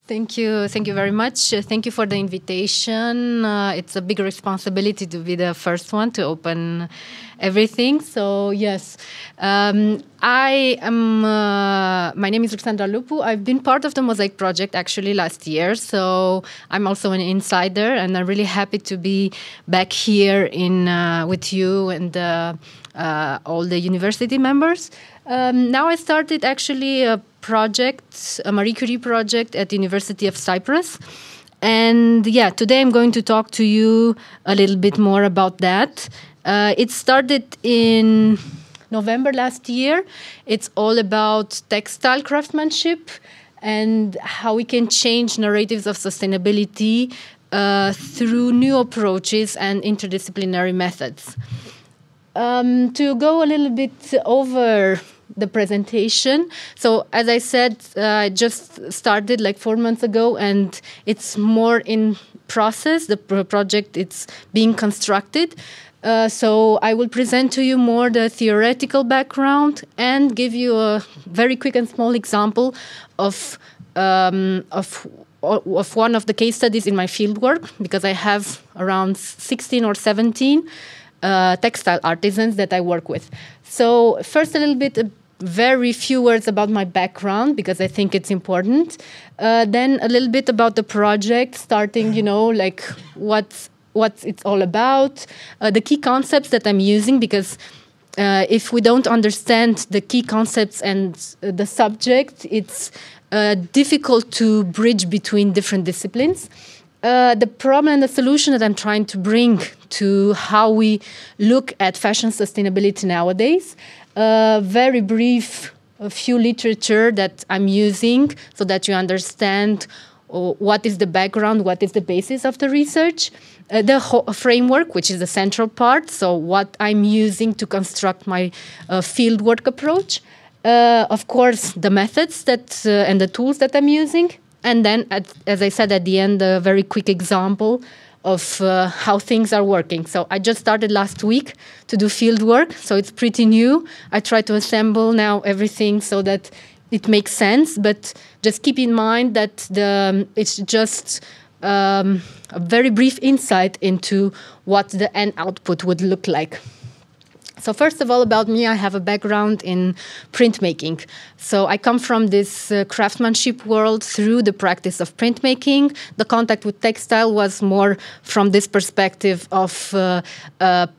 Thank you very much. Thank you for the invitation. It's a big responsibility to be the first one to open everything. So yes, I am. My name is Ruxandra Lupu. I've been part of the MOSAIC project actually last year. So I'm also an insider, and I'm really happy to be back here in with you and all the university members. Now I started actually a project, a Marie Curie project at the University of Cyprus. And yeah, today I'm going to talk to you a little bit more about that. It started in November last year. It's all about textile craftsmanship and how we can change narratives of sustainability through new approaches and interdisciplinary methods. To go a little bit over the presentation. So as I said, I just started like 4 months ago, and it's more in process. The project it's being constructed. So I will present to you more the theoretical background and give you a very quick and small example of one of the case studies in my fieldwork, because I have around 16 or 17 textile artisans that I work with. So first a little bit, very few words about my background, because I think it's important. Then a little bit about the project, starting, like what it's all about, the key concepts that I'm using, because if we don't understand the key concepts and the subject, it's difficult to bridge between different disciplines. The problem and the solution that I'm trying to bring to how we look at fashion sustainability nowadays. Very brief, a few literature that I'm using so that you understand what is the background, what is the basis of the research, the framework, which is the central part, so what I'm using to construct my fieldwork approach, of course, the methods that and the tools that I'm using, and then, as I said at the end, a very quick example of how things are working. So I just started last week to do field work, so it's pretty new. I try to assemble now everything so that it makes sense, but just keep in mind that it's just a very brief insight into what the end output would look like. So first of all, about me, I have a background in printmaking. So I come from this craftsmanship world through the practice of printmaking. The contact with textile was more from this perspective of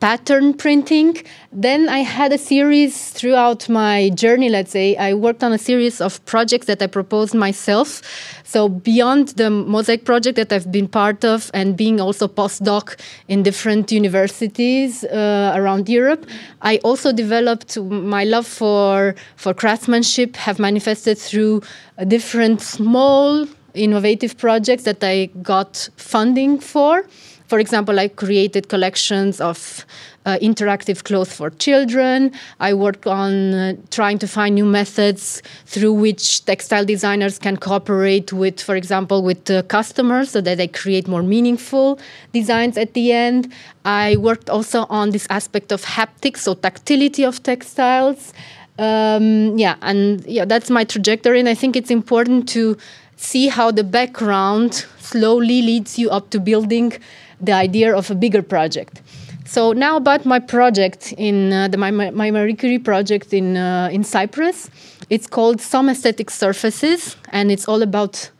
pattern printing. Then I had a series throughout my journey, let's say. I worked on a series of projects that I proposed myself. So beyond the MOSAIC project that I've been part of and being also postdoc in different universities around Europe, I also developed my love for craftsmanship, have manifested through different small innovative projects that I got funding for. For example, I created collections of interactive clothes for children. I work on trying to find new methods through which textile designers can cooperate with, for example, with customers so that they create more meaningful designs at the end. I worked also on this aspect of haptics, so tactility of textiles. That's my trajectory, and I think it's important to see how the background slowly leads you up to building the idea of a bigger project. So now about my project in my Marie Curie project in Cyprus. It's called Some Aesthetic Surfaces, and it's all about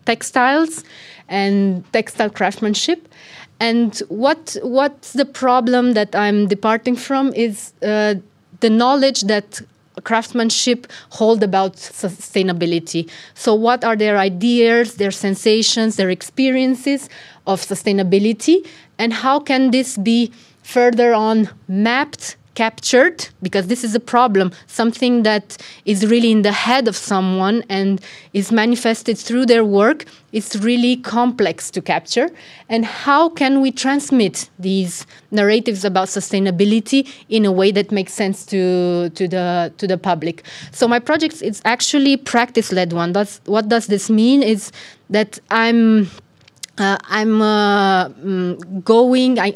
textiles and textile craftsmanship. And what's the problem that I'm departing from is the knowledge that craftsmanship hold about sustainability. So what are their ideas, their sensations, their experiences of sustainability, and how can this be further on mapped, captured, because this is a problem, something that is really in the head of someone and is manifested through their work. It's really complex to capture. And how can we transmit these narratives about sustainability in a way that makes sense to the public? So my project is actually practice-led one. What does this mean? Is that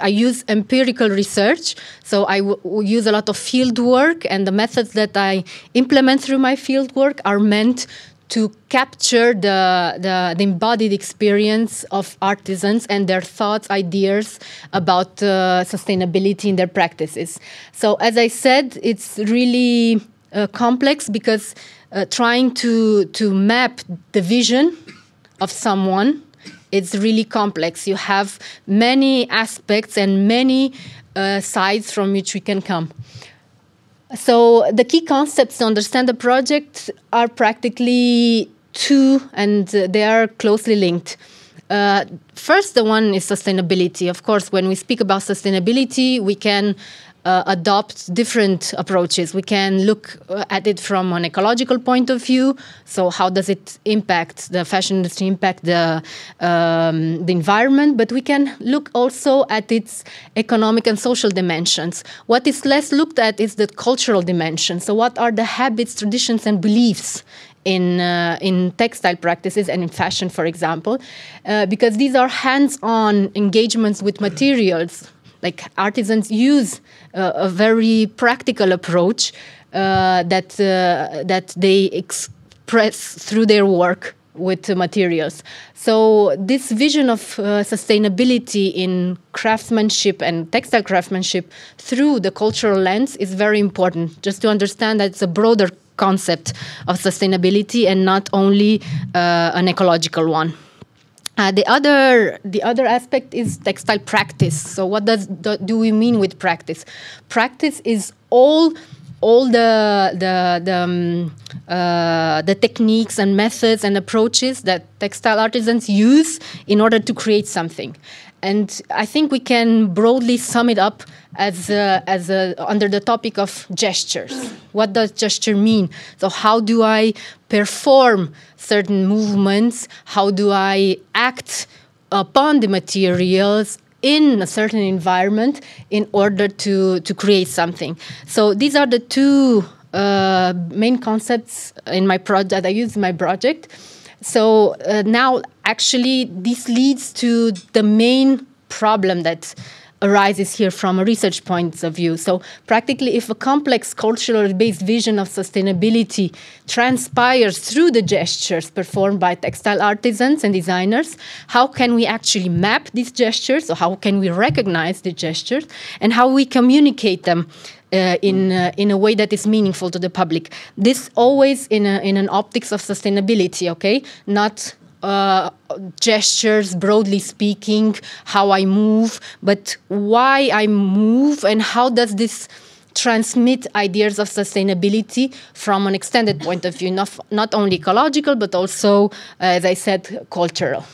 I use empirical research, so I use a lot of field work, and the methods that I implement through my field work are meant to capture the embodied experience of artisans and their thoughts, ideas about sustainability in their practices. So as I said, it's really complex because trying to map the vision of someone, it's really complex. You have many aspects and many sides from which we can come. So the key concepts to understand the project are practically two, and they are closely linked. First, the one is sustainability. Of course, when we speak about sustainability, we can adopt different approaches. We can look at it from an ecological point of view. So how does it impact the fashion industry, impact the environment? But we can look also at its economic and social dimensions. What is less looked at is the cultural dimension. So what are the habits, traditions, and beliefs in textile practices and in fashion, for example? Because these are hands-on engagements with materials. Like artisans use a very practical approach that they express through their work with materials. So this vision of sustainability in craftsmanship and textile craftsmanship through the cultural lens is very important, just to understand that it's a broader concept of sustainability and not only an ecological one. The other aspect is textile practice. So what do we mean with practice? Practice is all the techniques and methods and approaches that textile artisans use in order to create something. And I think we can broadly sum it up as under the topic of gestures. What does gesture mean? So how do I perform certain movements? How do I act upon the materials in a certain environment in order to create something? So these are the two main concepts in my project that I use in my project. So now, actually, this leads to the main problem that arises here from a research point of view. So practically, if a complex culturally based vision of sustainability transpires through the gestures performed by textile artisans and designers, how can we actually map these gestures, or how can we recognize the gestures, and how we communicate them in a way that is meaningful to the public? This always in an optics of sustainability, okay? Not gestures, broadly speaking, how I move, but why I move and how does this transmit ideas of sustainability from an extended point of view, not only ecological, but also, as I said, cultural.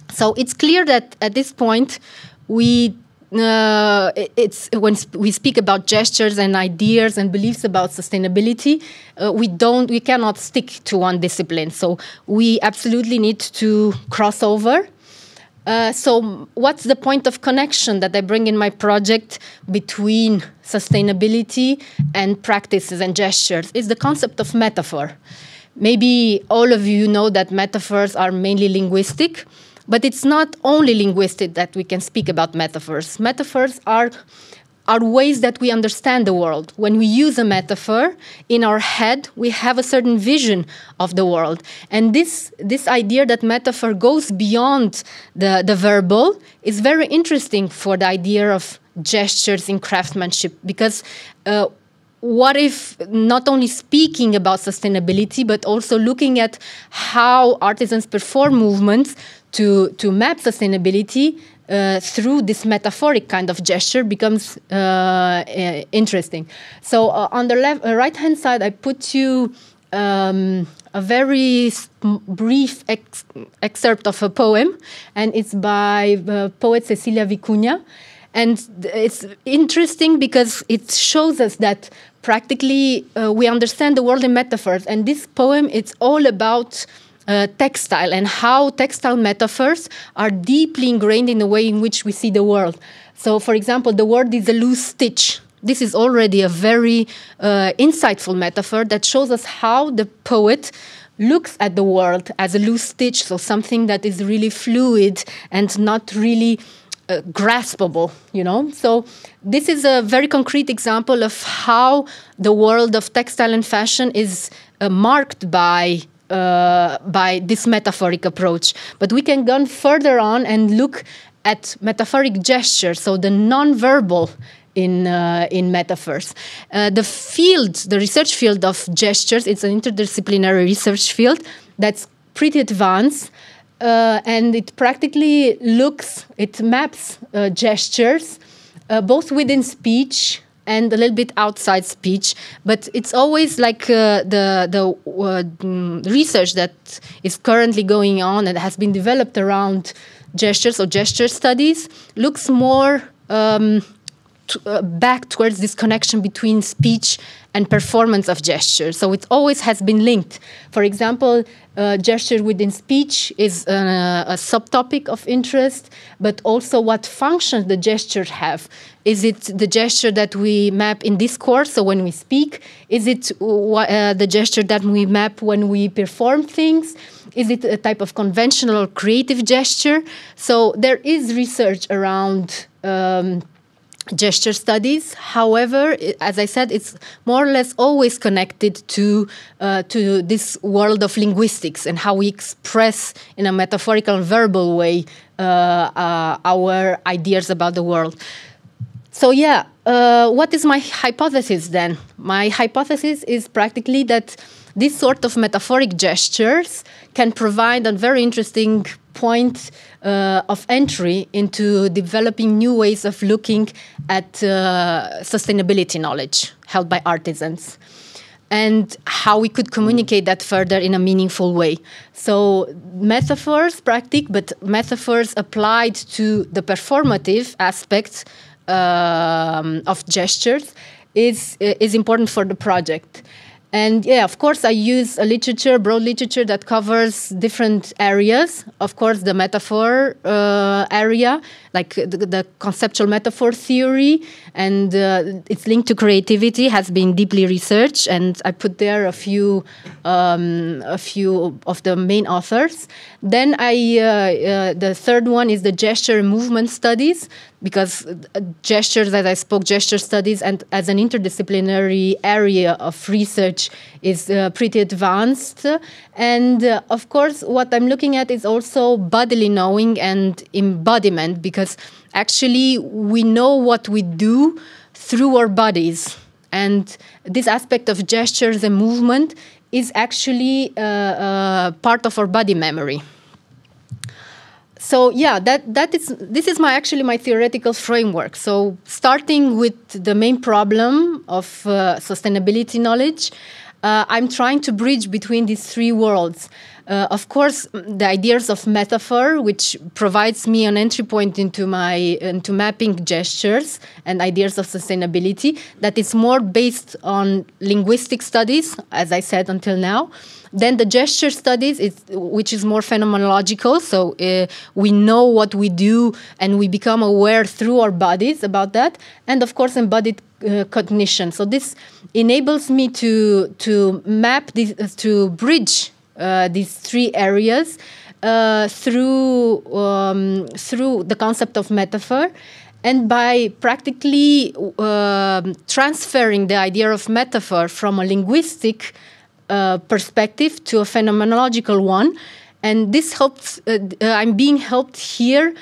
So it's clear that at this point, it's when we speak about gestures and ideas and beliefs about sustainability, we cannot stick to one discipline. So we absolutely need to cross over. So what's the point of connection that I bring in my project between sustainability and practices and gestures? Is the concept of metaphor. Maybe all of you know that metaphors are mainly linguistic. But it's not only linguistic that we can speak about metaphors. Metaphors are ways that we understand the world. When we use a metaphor, in our head, we have a certain vision of the world. And this idea that metaphor goes beyond the verbal is very interesting for the idea of gestures in craftsmanship, because what if not only speaking about sustainability, but also looking at how artisans perform movements to map sustainability through this metaphoric kind of gesture becomes interesting. So on the right-hand side, I put you a very brief excerpt of a poem, and it's by poet Cecilia Vicuña. And it's interesting because it shows us that practically we understand the world in metaphors. And this poem, it's all about textile and how textile metaphors are deeply ingrained in the way in which we see the world. So, for example, the word is a loose stitch. This is already a very insightful metaphor that shows us how the poet looks at the world as a loose stitch, so something that is really fluid and not really graspable, you know. So this is a very concrete example of how the world of textile and fashion is marked by by this metaphoric approach. But we can go further on and look at metaphoric gestures, so the non-verbal in metaphors. The research field of gestures, it's an interdisciplinary research field that's pretty advanced, and it practically maps gestures, both within speech and a little bit outside speech, but it's always like the research that is currently going on and has been developed around gestures or gesture studies looks more back towards this connection between speech and performance of gesture. So it always has been linked. For example, gesture within speech is a subtopic of interest, but also what functions the gestures have. Is it the gesture that we map in discourse, so when we speak? Is it the gesture that we map when we perform things? Is it a type of conventional or creative gesture? So there is research around gesture studies. However, as I said, it's more or less always connected to this world of linguistics and how we express in a metaphorical and verbal way our ideas about the world. So yeah, what is my hypothesis then? My hypothesis is practically that this sort of metaphoric gestures can provide a very interesting point of entry into developing new ways of looking at sustainability knowledge held by artisans, and how we could communicate that further in a meaningful way. So metaphors, but metaphors applied to the performative aspects of gestures is important for the project. And yeah, of course, I use a broad literature that covers different areas. Of course, the metaphor area, like the conceptual metaphor theory, and its link to creativity has been deeply researched. And I put there a few of the main authors. Then the third one is the gesture and movement studies, because gestures, as I spoke, gesture studies, and as an interdisciplinary area of research is pretty advanced. And of course, what I'm looking at is also bodily knowing and embodiment, because actually we know what we do through our bodies. And this aspect of gestures and movement is actually part of our body memory. So yeah, this is my theoretical framework. So starting with the main problem of sustainability knowledge, I'm trying to bridge between these three worlds. Of course, the ideas of metaphor, which provides me an entry point into mapping gestures and ideas of sustainability, that is more based on linguistic studies, as I said until now. Then the gesture studies, which is more phenomenological, so we know what we do and we become aware through our bodies about that. And of course, embodied cognition. So this enables me to map this, to bridge these three areas through the concept of metaphor, and by practically transferring the idea of metaphor from a linguistic perspective to a phenomenological one. And this helps, I'm being helped here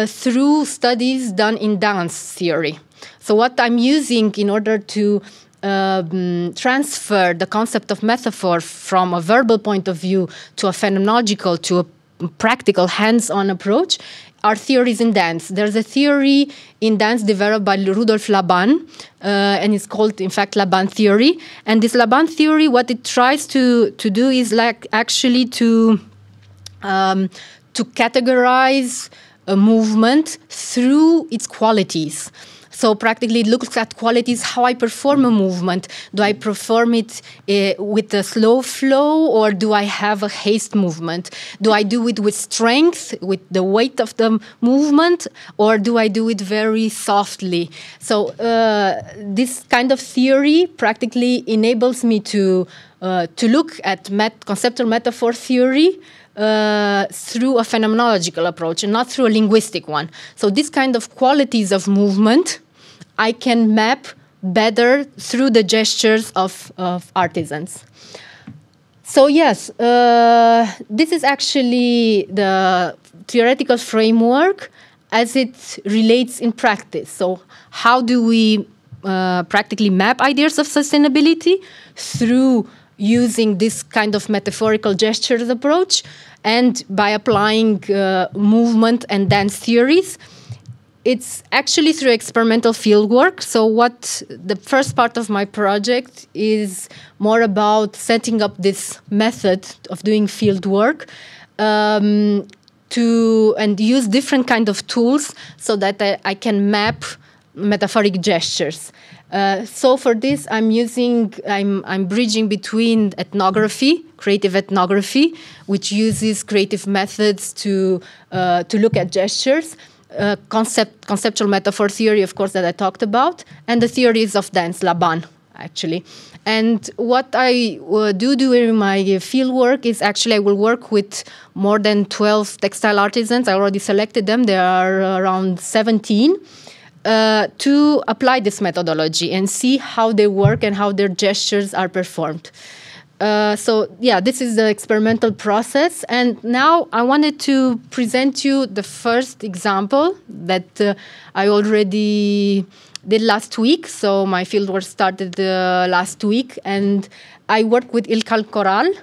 through studies done in dance theory. So what I'm using in order to transfer the concept of metaphor from a verbal point of view to a phenomenological, to a practical, hands-on approach are theories in dance. There's a theory in dance developed by Rudolf Laban, and it's called, in fact, Laban theory. And this Laban theory, what it tries to do is like actually to categorize a movement through its qualities. So practically it looks at qualities, how I perform a movement. Do I perform it with a slow flow, or do I have a haste movement? Do I do it with strength, with the weight of the movement, or do I do it very softly? So this kind of theory practically enables me to look at conceptual metaphor theory through a phenomenological approach and not through a linguistic one. So this kind of qualities of movement I can map better through the gestures of artisans. So yes, this is actually the theoretical framework as it relates in practice. So how do we practically map ideas of sustainability through using this kind of metaphorical gestures approach and by applying movement and dance theories? It's actually through experimental fieldwork. So what the first part of my project is more about setting up this method of doing fieldwork and use different kind of tools so that I can map metaphoric gestures. So for this, I'm bridging between ethnography, creative ethnography, which uses creative methods to look at gestures, conceptual metaphor theory, of course, that I talked about, and the theories of dance, Laban, actually. And what I do during my fieldwork is actually I will work with more than 12 textile artisans. I already selected them. There are around 17 to apply this methodology and see how they work and how their gestures are performed. So yeah, this is the experimental process. And now I wanted to present you the first example that I already did last week. So my fieldwork started last week, and I worked with Ilkan Koral.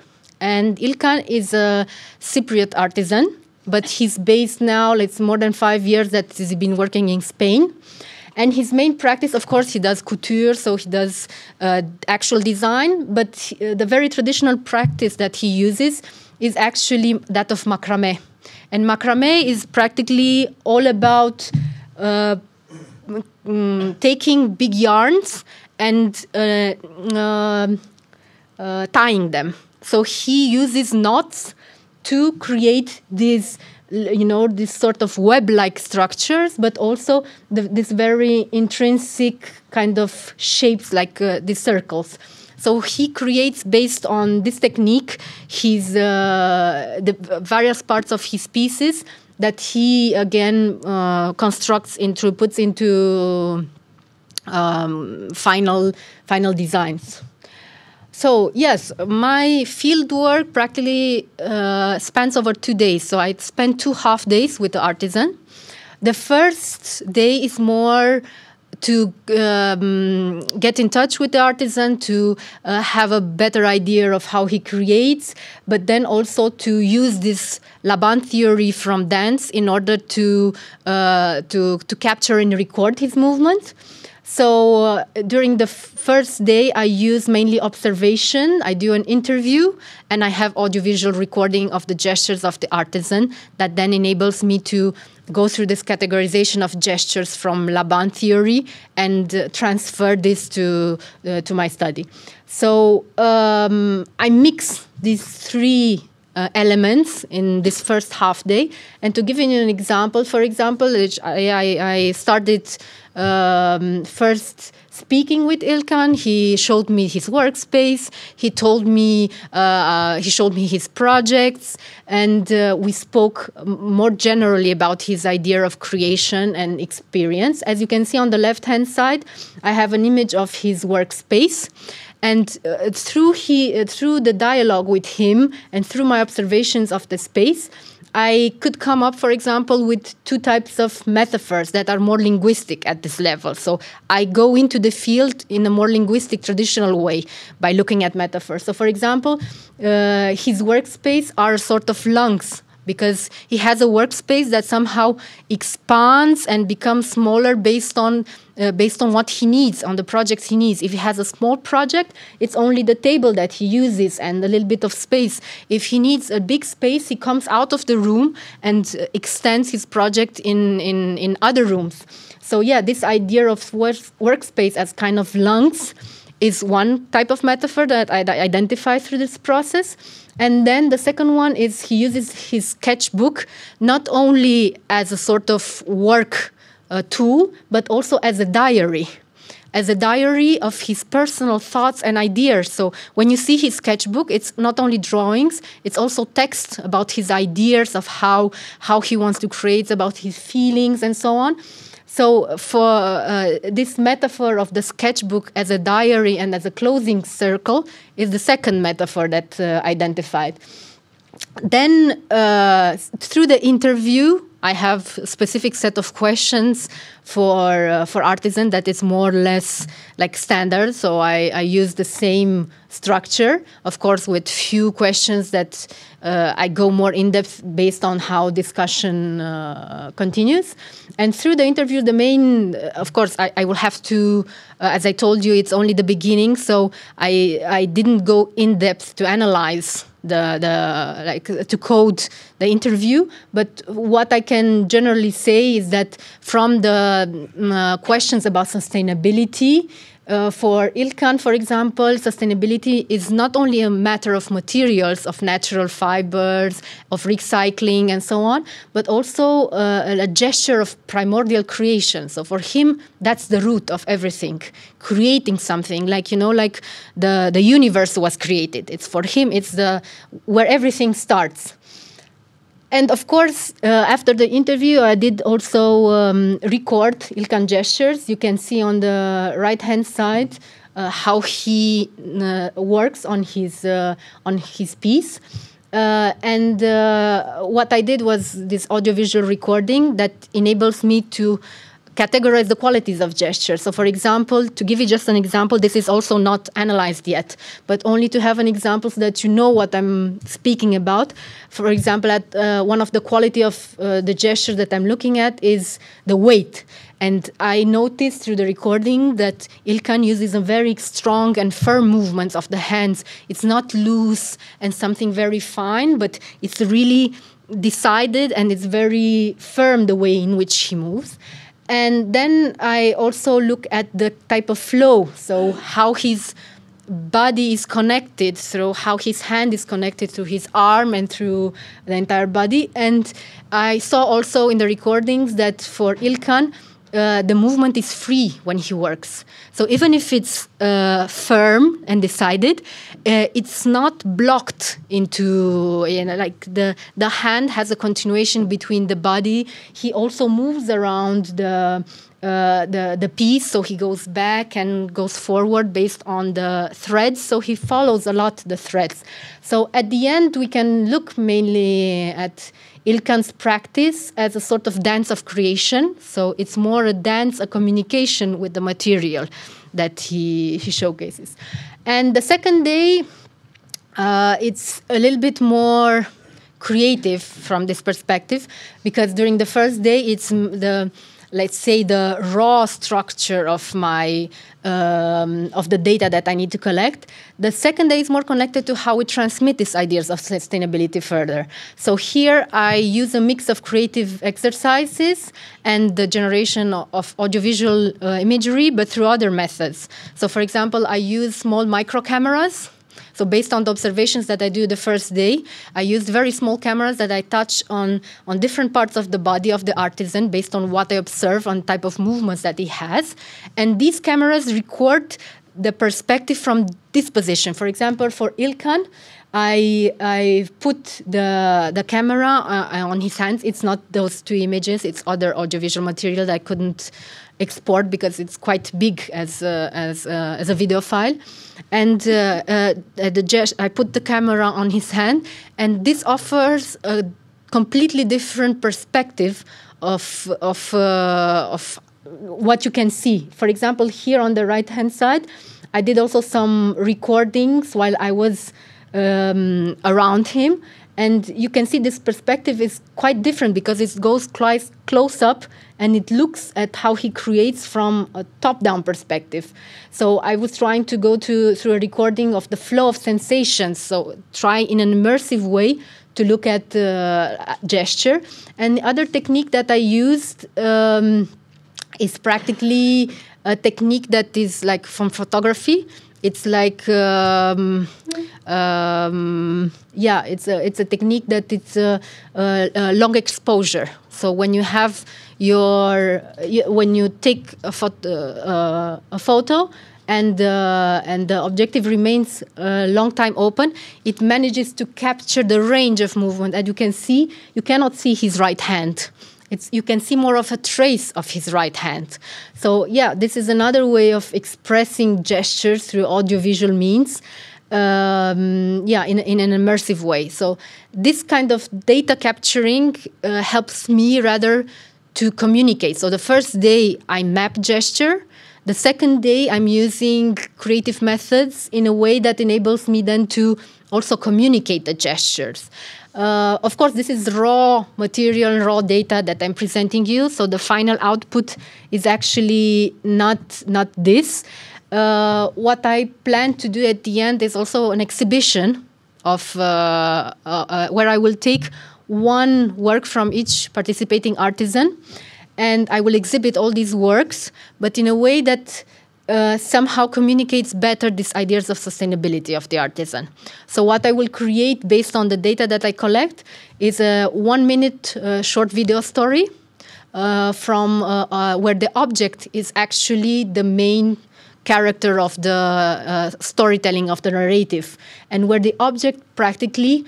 And Ilkan is a Cypriot artisan, but he's based now, it's more than 5 years that he's been working in Spain. And his main practice, of course, he does couture, so he does actual design, but the very traditional practice that he uses is actually that of macrame. And macrame is practically all about taking big yarns and tying them. So he uses knots to create these sort of web-like structures, but also this very intrinsic kind of shapes like these circles. So he creates, based on this technique, the various parts of his pieces that he, again, puts into final designs. So yes, my field work practically spans over 2 days. So I spent 2 half days with the artisan. The first day is more to get in touch with the artisan, to have a better idea of how he creates, but then also to use this Laban theory from dance in order to capture and record his movement. So during the first day, I use mainly observation. I do an interview, and I have audiovisual recording of the gestures of the artisan that then enables me to go through this categorization of gestures from Laban theory and transfer this to my study. So I mix these 3 elements in this first half day. And to give you an example, for example, I started first speaking with Ilkan. He showed me his workspace. He showed me his projects, and we spoke more generally about his idea of creation and experience. As you can see on the left-hand side, I have an image of his workspace. And through the dialogue with him and through my observations of the space, I could come up, for example, with 2 types of metaphors that are more linguistic at this level. So I go into the field in a more linguistic, traditional way by looking at metaphors. So, for example, his workspace are sort of lungs, because he has a workspace that somehow expands and becomes smaller based on what he needs, on the projects he needs. If he has a small project, it's only the table that he uses and a little bit of space. If he needs a big space, he comes out of the room and extends his project in other rooms. So yeah, this idea of workspace as kind of lungs is one type of metaphor that I identify through this process. And then the second one is he uses his sketchbook not only as a sort of work tool, but also as a diary of his personal thoughts and ideas. So when you see his sketchbook, it's not only drawings, it's also text about his ideas of how he wants to create, about his feelings and so on. So for this metaphor of the sketchbook as a diary and as a closing circle is the second metaphor that identified. Then through the interview, I have a specific set of questions for artisan that is more or less like standard. So I use the same structure, of course, with few questions that I go more in depth based on how discussion continues. And through the interview, the main, of course, I will have to, as I told you, it's only the beginning. So I didn't go in depth to analyze to code the interview, but what I can generally say is that from the questions about sustainability, for Ilkan, for example, sustainability is not only a matter of materials, of natural fibers, of recycling and so on, but also a gesture of primordial creation. So for him, that's the root of everything, creating something, like the universe was created. It's for him, it's where everything starts. And of course, after the interview, I did also record Ilkan gestures. You can see on the right-hand side how he works on his piece. And what I did was this audiovisual recording that enables me to categorize the qualities of gesture. So for example, to give you just an example, this is also not analyzed yet, but only to have an example so that you know what I'm speaking about. For example, one of the quality of the gesture that I'm looking at is the weight. And I noticed through the recording that Ilkan uses a very strong and firm movements of the hands. It's not loose and something very fine, but it's really decided and it's very firm the way in which he moves. And then I also look at the type of flow, so how his body is connected, through how his hand is connected through his arm and through the entire body. And I saw also in the recordings that for Ilkan, the movement is free when he works. So even if it's firm and decided, it's not blocked into, like the hand has a continuation between the body. He also moves around the piece, so he goes back and goes forward based on the threads. So he follows a lot the threads. So at the end, we can look mainly at Ilkan's practice as a sort of dance of creation. So it's more a dance, a communication with the material that he showcases. And the second day, it's a little bit more creative from this perspective, because during the first day, it's let's say the raw structure of my of the data that I need to collect. The second day is more connected to how we transmit these ideas of sustainability further. So here I use a mix of creative exercises and the generation of audiovisual imagery, but through other methods. So for example, I use small micro cameras. So based on the observations that I do the first day, I used very small cameras that I touch on different parts of the body of the artisan based on what I observe, on type of movements that he has. And these cameras record the perspective from this position. For example, for Ilkan, I put the camera on his hands. It's not those two images. It's other audiovisual material that I couldn't export because it's quite big as a video file. And I put the camera on his hand, and this offers a completely different perspective of what you can see. For example, here on the right-hand side, I did also some recordings while I was around him. And you can see this perspective is quite different because it goes close up and it looks at how he creates from a top-down perspective. So I was trying to go through a recording of the flow of sensations, so try in an immersive way to look at gesture. And the other technique that I used is practically a technique that is like from photography. It's like, it's a technique that it's a long exposure. So when you have when you take a photo and the objective remains a long time open, it manages to capture the range of movement. And you can see, you cannot see his right hand. you can see more of a trace of his right hand. So yeah, this is another way of expressing gestures through audiovisual means. Yeah, in an immersive way. So this kind of data capturing helps me rather to communicate. So the first day I map gesture. The second day I'm using creative methods in a way that enables me then to also communicate the gestures. Of course, this is raw material, raw data that I'm presenting you. So the final output is actually not this. What I plan to do at the end is also an exhibition of where I will take one work from each participating artisan, and I will exhibit all these works, but in a way that somehow communicates better these ideas of sustainability of the artisan. So what I will create based on the data that I collect is a 1 minute short video story from where the object is actually the main character of the storytelling of the narrative, and where the object practically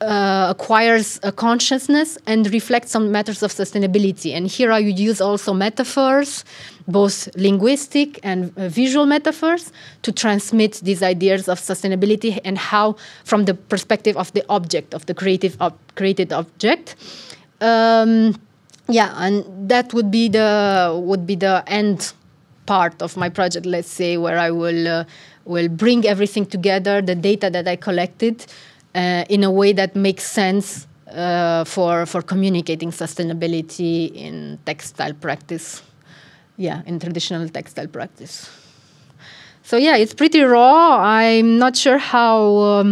acquires a consciousness and reflects on matters of sustainability. And here I would use also metaphors, both linguistic and visual metaphors, to transmit these ideas of sustainability and how, from the perspective of the object, of the created object. Yeah, and that would be the end part of my project, let's say, where I will bring everything together, the data that I collected, in a way that makes sense for communicating sustainability in textile practice. Yeah, in traditional textile practice. So yeah, it's pretty raw. I'm not sure how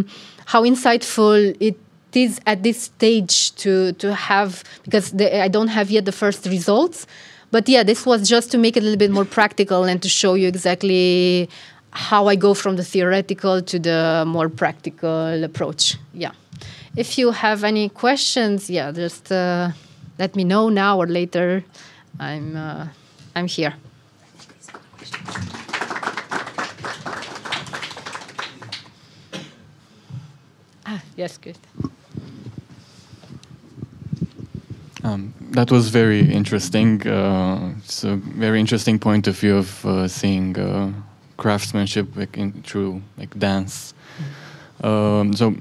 insightful it is at this stage to have, because I don't have yet the first results. But yeah, this was just to make it a little bit more practical and to show you exactly how I go from the theoretical to the more practical approach. Yeah. If you have any questions, yeah, just let me know now or later. I'm here. Yes, good. That was very interesting. It's a very interesting point of view of seeing craftsmanship through dance. So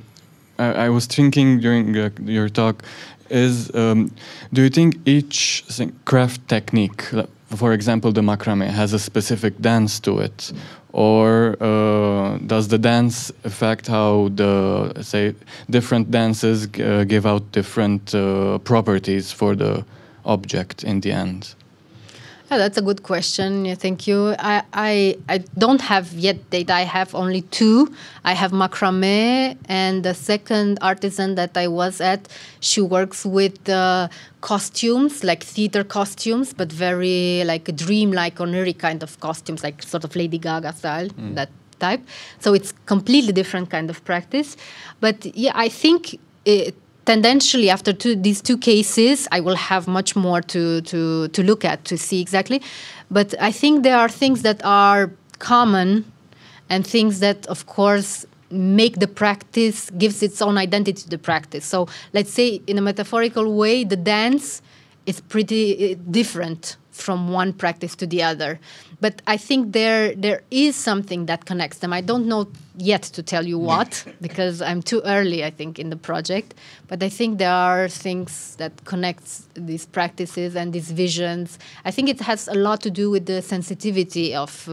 I was thinking during your talk, do you think each craft technique, for example, the macrame, has a specific dance to it? Or does the dance affect how the, different dances give out different properties for the object in the end? Yeah, that's a good question. Yeah, thank you. I don't have yet data. I have only two. I have macrame, and the second artisan that I was at, she works with costumes, like theater costumes, but very dream-like, oniric kind of costumes, like sort of Lady Gaga style, that type. So it's completely different kind of practice. But yeah, I think tendentially, after these two cases, I will have much more to look at, to see exactly. But I think there are things that are common and things that, of course, make the practice, gives its own identity to the practice. So let's say, in a metaphorical way, the dance is pretty different from one practice to the other. But I think there is something that connects them. I don't know yet to tell you what, because I'm too early, I think, in the project. But I think there are things that connects these practices and these visions. I think it has a lot to do with the sensitivity of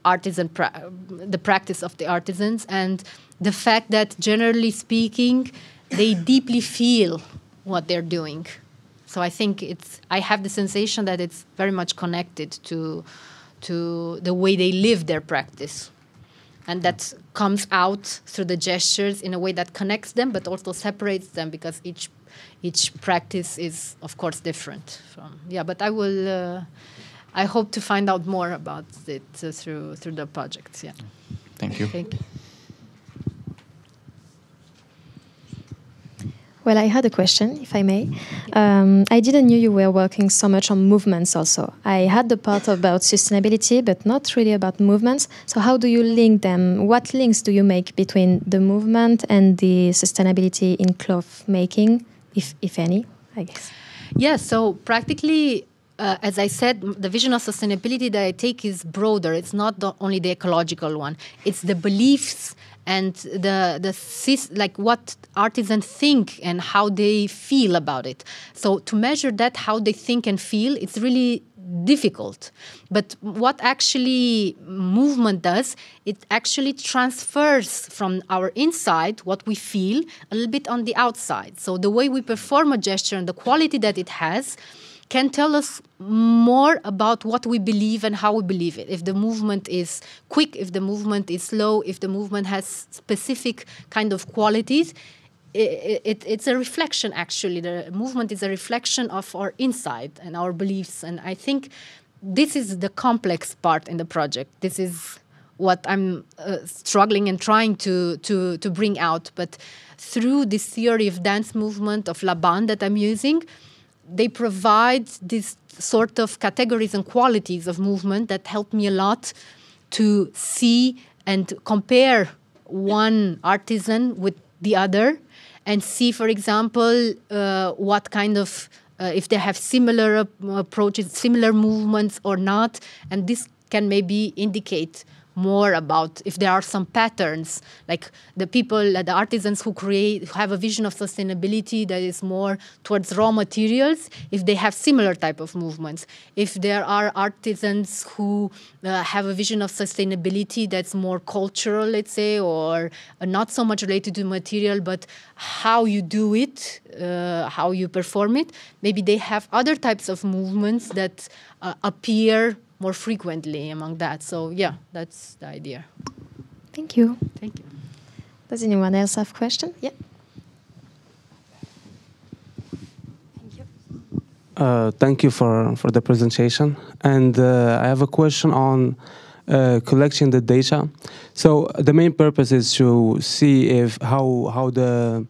artisan, the practice of the artisans, and the fact that, generally speaking, they deeply feel what they're doing. So I think I have the sensation that it's very much connected to the way they live their practice. And that comes out through the gestures in a way that connects them, but also separates them, because each practice is, of course, different. But I hope to find out more about it through the projects. Yeah. Thank you. Thank you. Well, I had a question, if I may. I didn't know you were working so much on movements also. I had the part about sustainability, but not really about movements. So how do you link them? What links do you make between the movement and the sustainability in cloth making, if any, I guess? Yeah, so practically, as I said, the vision of sustainability that I take is broader. It's not only the ecological one. It's the beliefs and like what artisans think and how they feel about it. So to measure that, how they think and feel, it's really difficult. But what actually movement does, it actually transfers from our inside what we feel a little bit on the outside. So the way we perform a gesture and the quality that it has can tell us more about what we believe and how we believe it. If the movement is quick, if the movement is slow, if the movement has specific kind of qualities, it's a reflection, actually. The movement is a reflection of our inside and our beliefs. And I think this is the complex part in the project. This is what I'm struggling and trying to bring out. But through this theory of dance movement, of Laban that I'm using, they provide these sort of categories and qualities of movement that help me a lot to see and compare one artisan with the other and see, for example, what kind of, if they have similar approaches, similar movements or not. And this can maybe indicate more about if there are some patterns, like the people, the artisans who have a vision of sustainability that is more towards raw materials, if they have similar type of movements. If there are artisans who have a vision of sustainability that's more cultural, let's say, or not so much related to material, but how you do it, how you perform it, maybe they have other types of movements that appear more frequently among that. So yeah, that's the idea. Thank you. Thank you. Does anyone else have a question? Yeah. Thank you for the presentation. And I have a question on collecting the data. So the main purpose is to see if how the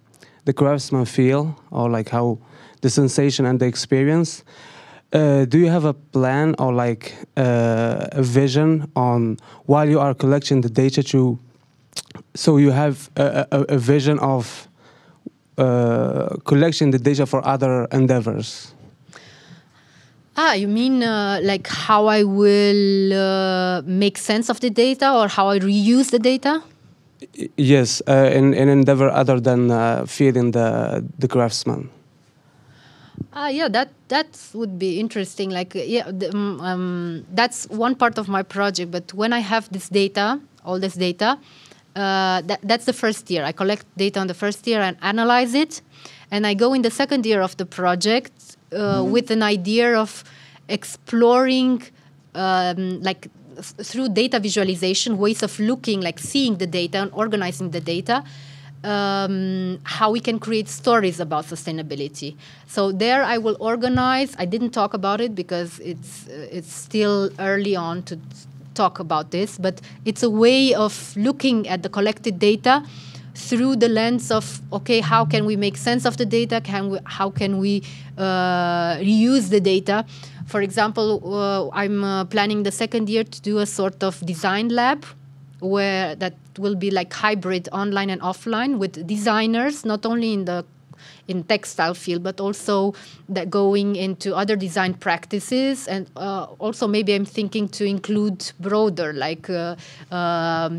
craftsmen feel, or like how the sensation and the experience. Do you have a plan or like a vision on while you are collecting the data so you have a vision of collecting the data for other endeavors? You mean like how I will make sense of the data or how I reuse the data? Yes, in endeavor other than feeding the craftsman. Yeah, that would be interesting. Like, yeah, that's one part of my project. But when I have this data, all this data, that's the first year. I collect data on the first year and analyze it, and I go in the second year of the project with an idea of exploring, like through data visualization, ways of looking, like seeing the data and organizing the data. How we can create stories about sustainability. So there I will organize. I didn't talk about it because it's still early on to talk about this, but it's a way of looking at the collected data through the lens of, okay, how can we make sense of the data? How can we reuse the data? For example, I'm planning the second year to do a sort of design lab where that will be like hybrid online and offline with designers, not only in textile field, but also that going into other design practices. And also maybe I'm thinking to include broader, like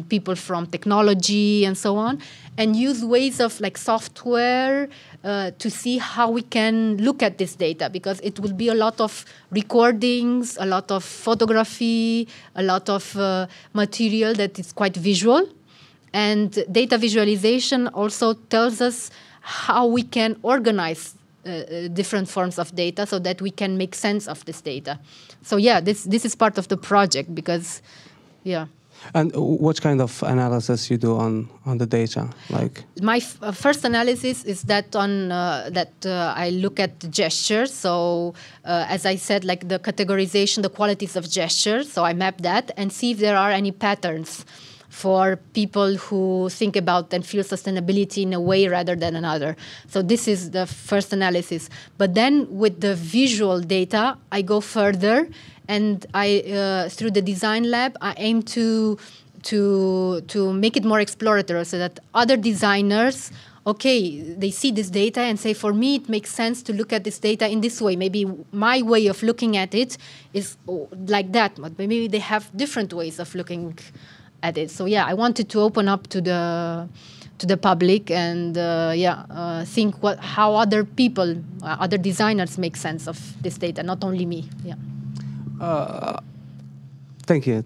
people from technology and so on, and use ways of like software to see how we can look at this data, because it will be a lot of recordings, a lot of photography, a lot of material that is quite visual. And data visualization also tells us how we can organize different forms of data so that we can make sense of this data. So yeah, this is part of the project because, yeah. And what kind of analysis you do on the data? Like my first analysis is that I look at the gestures. So as I said, like the categorization, the qualities of gestures. So I map that and see if there are any patterns for people who think about and feel sustainability in a way rather than another. So this is the first analysis. But then with the visual data, I go further, and I through the design lab, I aim to make it more exploratory, so that other designers, okay, they see this data and say, for me, it makes sense to look at this data in this way. Maybe my way of looking at it is like that, but maybe they have different ways of looking at it. So yeah, I wanted to open up to the public and think how other people, other designers make sense of this data, not only me. Yeah. Thank you.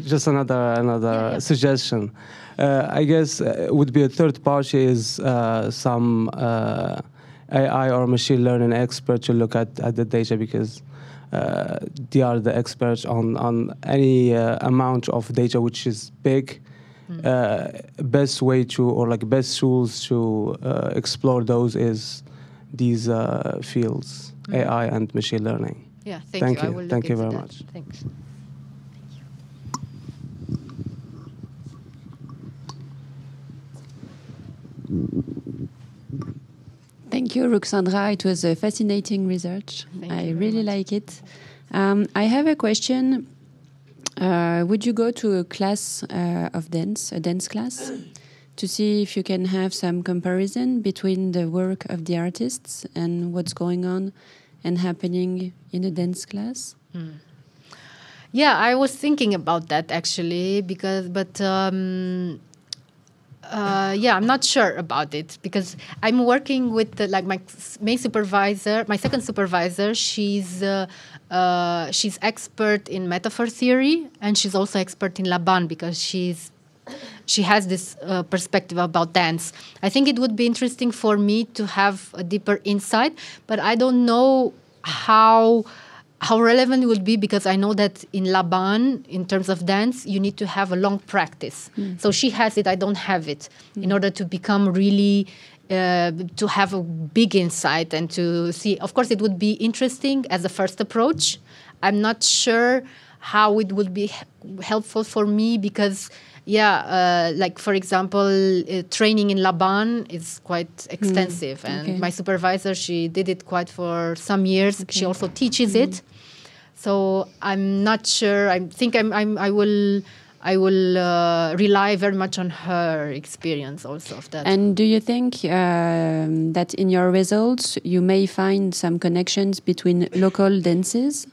Just another suggestion. I guess would be a third party is some AI or machine learning expert to look at the data, because they are the experts on any amount of data which is big. Best way to, or like best tools to explore those is these fields, AI and machine learning. Yeah, thank you. I will Thank you look very into much. that. Thanks. Thank you, Ruxandra. It was a fascinating research. I really like it. I have a question. Would you go to a class of dance, a dance class, to see if you can have some comparison between the work of the artists and what's going on and happening in a dance class? Yeah, I was thinking about that actually, I'm not sure about it, because I'm working with my second supervisor. She's expert in metaphor theory, and she's also expert in Laban, because she has this perspective about dance. I think it would be interesting for me to have a deeper insight, but I don't know how relevant it will be, because I know that in Laban, in terms of dance, you need to have a long practice. So she has it, I don't have it, in order to become really, to have a big insight and to see. Of course, it would be interesting as a first approach. I'm not sure how it would be helpful for me, because like for example, training in Laban is quite extensive, and my supervisor, she did it quite for some years. She also teaches it, so I'm not sure. I think I will rely very much on her experience also of that. And do you think that in your results you may find some connections between local dances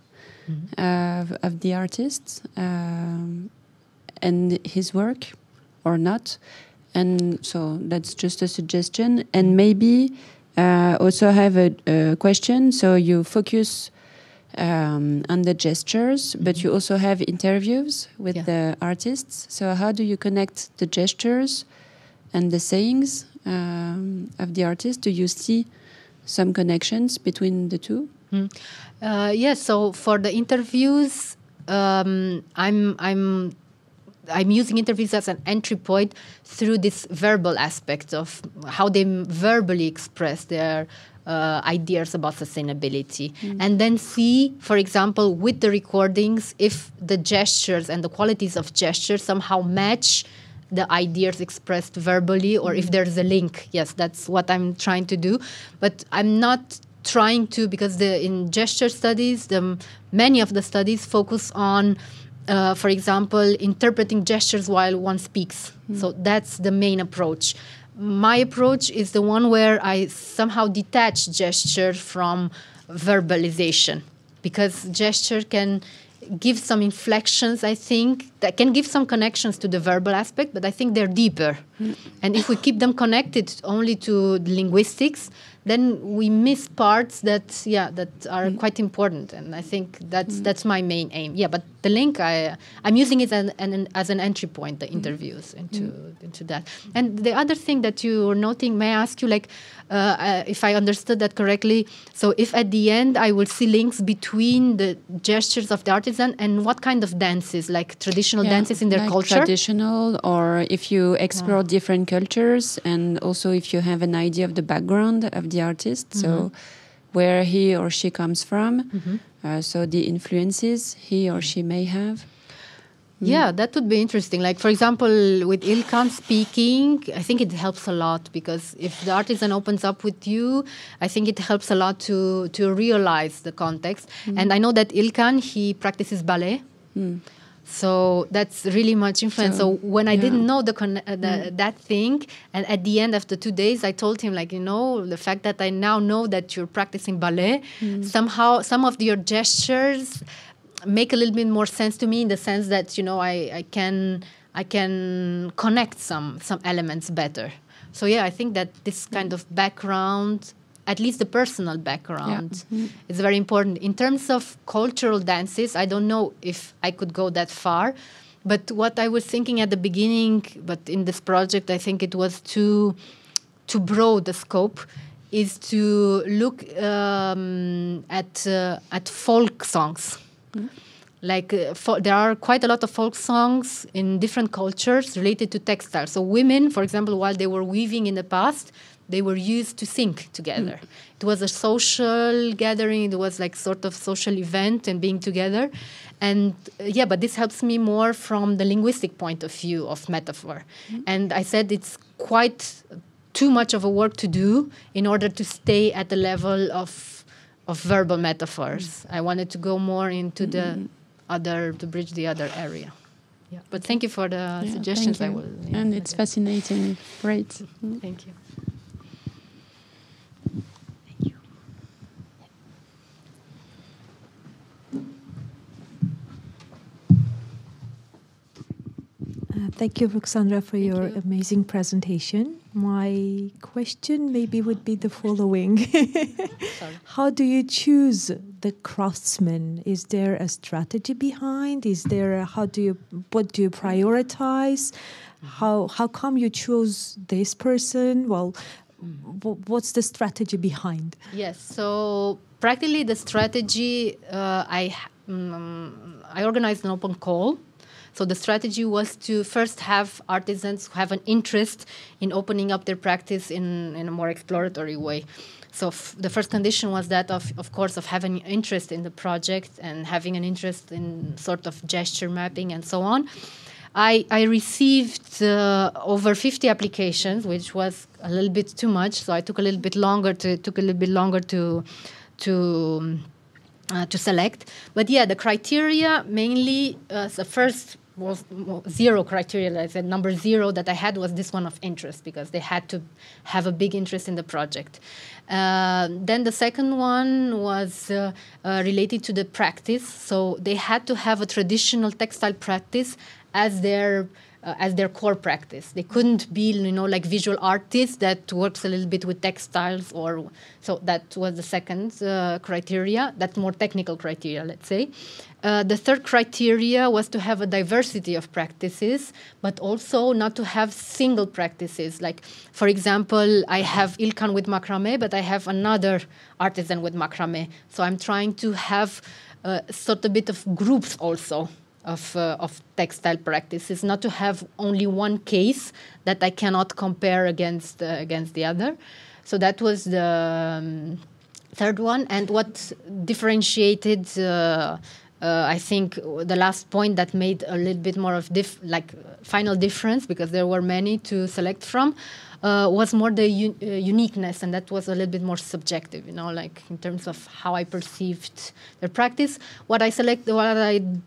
of the artists and his work, or not? And so that's just a suggestion. And maybe also have a question. So you focus on the gestures, but you also have interviews with the artists. So how do you connect the gestures and the sayings of the artist? Do you see some connections between the two? Yes. So for the interviews, I'm using interviews as an entry point through this verbal aspect of how they verbally express their ideas about sustainability. And then see, for example, with the recordings, if the gestures and the qualities of gestures somehow match the ideas expressed verbally, or if there's a link. Yes, that's what I'm trying to do. But I'm not trying to, because in gesture studies, many of the studies focus on for example, interpreting gestures while one speaks. So that's the main approach. My approach is the one where I somehow detach gesture from verbalization, because gesture can give some inflections, I think, that can give some connections to the verbal aspect, but I think they're deeper. And if we keep them connected only to linguistics, then we miss parts that are quite important. And I think that's my main aim. Yeah, but the link, I'm using it as an entry point, the interviews into that. And the other thing that you were noting, may I ask you, if I understood that correctly, so if at the end I will see links between the gestures of the artisan and what kind of dances, like traditional dances in their culture? Traditional, or if you explore different cultures, and also if you have an idea of the background of the artist, so where he or she comes from, so the influences he or she may have. Yeah, that would be interesting. Like, for example, with Ilkan speaking, I think it helps a lot, because if the artisan opens up with you, I think it helps a lot to realize the context. And I know that Ilkan, he practices ballet. So that's really much influence. So when I didn't know that thing, and at the end, after 2 days, I told him, like, the fact that I now know that you're practicing ballet, somehow some of your gestures make a little bit more sense to me, in the sense that, I can connect some elements better. So yeah, I think that this kind of background, at least the personal background, is very important. In terms of cultural dances, I don't know if I could go that far. But what I was thinking at the beginning, but in this project, I think it was too broad the scope, is to look at folk songs. Like there are quite a lot of folk songs in different cultures related to textile. So women, for example, while they were weaving in the past, they were used to sing together. It was a social gathering. It was like sort of social event and being together. And but this helps me more from the linguistic point of view of metaphor. And I said it's quite too much of a work to do in order to stay at the level of verbal metaphors. I wanted to go more into the other, to bridge the other area. Yeah. But thank you for the suggestions. I will. And it's fascinating. Great. Thank you. Thank you, Ruxandra, for your amazing presentation. My question maybe would be the following. How do you choose the craftsman? Is there a strategy behind? What do you prioritize? How come you chose this person? Well, what's the strategy behind? Yes, so practically the strategy, I organized an open call. So the strategy was to first have artisans who have an interest in opening up their practice in a more exploratory way. So the first condition was that, of course, of having interest in the project and having an interest in sort of gesture mapping and so on. I received over 50 applications, which was a little bit too much. So I took a little bit longer to select. But yeah, the criteria mainly, the first was 0 criteria. I said number 0 that I had was this one of interest, because they had to have a big interest in the project. Then the second one was related to the practice. So they had to have a traditional textile practice as their core practice. They couldn't be, like visual artists that works a little bit with textiles, or so that was the second criteria. That's more technical criteria, let's say. The third criteria was to have a diversity of practices, but also not to have single practices. Like, for example, I have Ilkan with macrame, but I have another artisan with macrame. So I'm trying to have sort of bit of groups also of textile practices, not to have only one case that I cannot compare against the other. So that was the third one. And what differentiated, I think, the last point that made a little bit more of final difference, because there were many to select from, was more the uniqueness, and that was a little bit more subjective, like in terms of how I perceived their practice. What I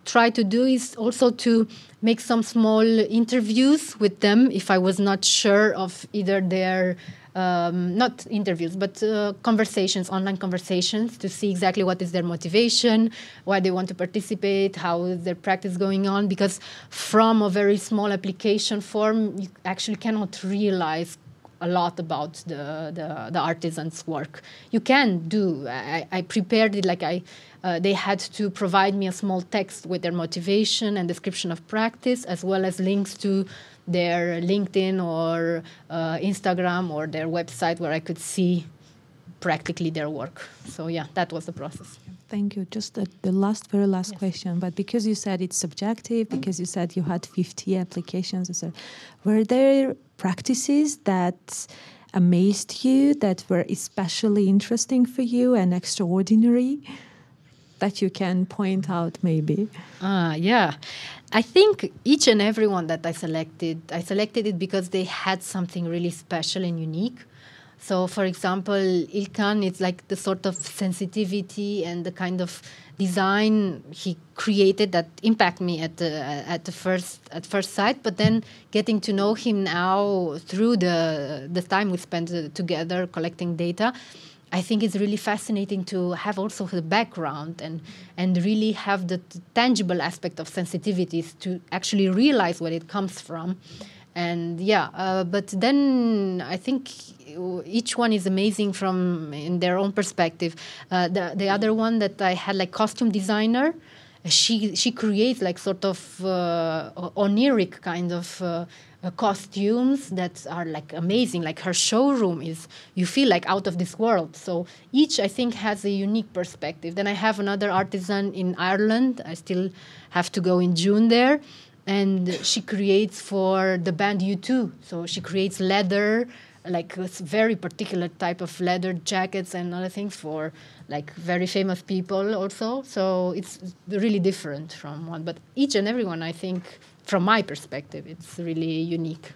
try to do is also to make some small interviews with them if I was not sure of either their not interviews, but conversations, online conversations, to see exactly what is their motivation, why they want to participate, how is their practice going on. Because from a very small application form, you actually cannot realize a lot about the artisan's work. You can do. I prepared it they had to provide me a small text with their motivation and description of practice, as well as links to their LinkedIn or Instagram or their website, where I could see practically their work. So yeah, that was the process. Thank you. Just the very last question. But because you said it's subjective, because you said you had 50 applications, were there practices that amazed you, that were especially interesting for you and extraordinary, that you can point out maybe? Yeah. I think each and every one that I selected it because they had something really special and unique. So, for example, Ilkan, it's like the sort of sensitivity and the kind of design he created that impact me at first sight. But then getting to know him now through the time we spent together collecting data, I think it's really fascinating to have also the background and really have the tangible aspect of sensitivities to actually realize where it comes from. And but then I think each one is amazing from in their own perspective. The other one that I had, like costume designer, she creates like sort of oniric kind of costumes that are like amazing. Like her showroom is, you feel like out of this world. So each, I think, has a unique perspective. Then I have another artisan in Ireland. I still have to go in June there. And she creates for the band U2. So she creates leather, like a very particular type of leather jackets and other things for like very famous people also. So it's really different from one. But each and every one, I think, from my perspective, it's really unique.